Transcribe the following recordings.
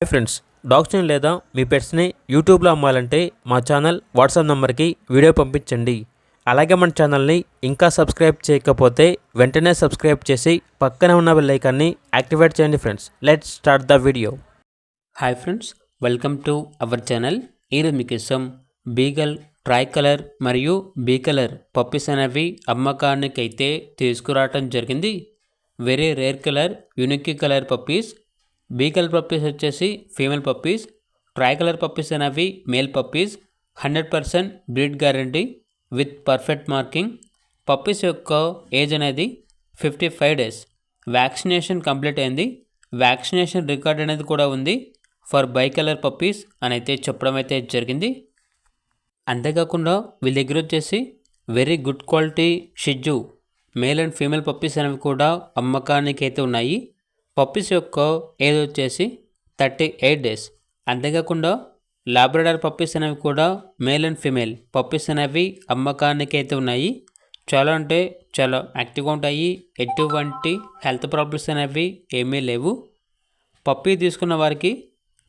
Hi friends, డాగ్స్ని లేదా మీ పెట్స్ని యూట్యూబ్లో అమ్మాలంటే మా ఛానల్ వాట్సాప్ నెంబర్కి వీడియో పంపించండి. అలాగే మన ఛానల్ని ఇంకా సబ్స్క్రైబ్ చేయకపోతే వెంటనే సబ్స్క్రైబ్ చేసి పక్కనే ఉన్న బెల్ ఐకాన్ని యాక్టివేట్ చేయండి. Friends, let's start the video. Hi friends, welcome to our channel. ఈరోజు మీకోసం బీగల్, ట్రై కలర్ మరియు బీ కలర్ పప్పీస్ అనేవి అమ్మకానికి అయితే తీసుకురావటం జరిగింది. Very rare colour, unique colour puppies. Beagle puppies వచ్చేసి female puppies, tricolour puppies అనేవి male puppies. 100% breed guarantee with perfect marking. Puppies యొక్క ఏజ్ అనేది 55 days. వ్యాక్సినేషన్ కంప్లీట్ అయింది. వ్యాక్సినేషన్ రికార్డ్ అనేది కూడా ఉంది ఫర్ బై కలర్ పప్పీస్ అని అయితే చెప్పడం అయితే జరిగింది. అంతేకాకుండా వీళ్ళ దగ్గర వచ్చేసి వెరీ గుడ్ క్వాలిటీ షిజ్జు మేల్ అండ్ ఫీమేల్ పప్పీస్ అనేవి కూడా అమ్మకానికి అయితే ఉన్నాయి. పప్పీస్ యొక్క ఏజ్ వచ్చేసి 38 days. అంతేకాకుండా లాబ్రడార్ పప్పీస్ అనేవి కూడా మేల్ అండ్ ఫీమేల్ పప్పీస్ అనేవి అమ్మకానికి అయితే ఉన్నాయి. చాలా అంటే చాలా యాక్టివ్గా ఉంటాయి. ఎటువంటి హెల్త్ ప్రాబ్లమ్స్ అనేవి ఏమీ లేవు. పప్పీ తీసుకున్న వారికి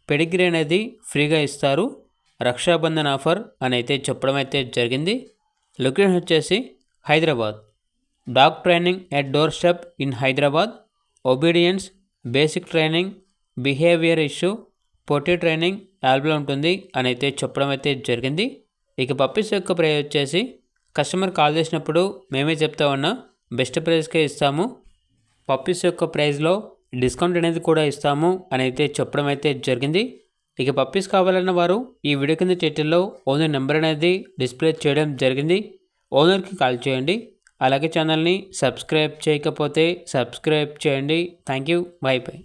పెడిగ్రీ అనేది ఫ్రీగా ఇస్తారు. రక్షాబంధన్ ఆఫర్ అని అయితే చెప్పడం అయితే జరిగింది. లొకేషన్ వచ్చేసి Hyderabad. Dog training at door step in Hyderabad. Obedience, basic training, behaviour issue, Potti training available ఉంటుంది అని అయితే చెప్పడం అయితే జరిగింది. ఇక పప్పీస్ యొక్క ప్రైస్ వచ్చేసి కస్టమర్ కాల్ చేసినప్పుడు మేమే చెప్తా ఉన్నా బెస్ట్ ప్రైస్కే ఇస్తాము. పప్పీస్ యొక్క ప్రైస్లో డిస్కౌంట్ అనేది కూడా ఇస్తాము అని అయితే చెప్పడం అయితే జరిగింది. ఇక పప్పీస్ కావాలన్న వారు ఈ వీడియో కింద టైటిల్లో ఓనర్ నెంబర్ అనేది డిస్ప్లే చేయడం జరిగింది. ఓనర్కి కాల్ చేయండి. అలాగే ఛానల్ని సబ్స్క్రైబ్ చేయకపోతే సబ్స్క్రైబ్ చేయండి. Thank you. By by.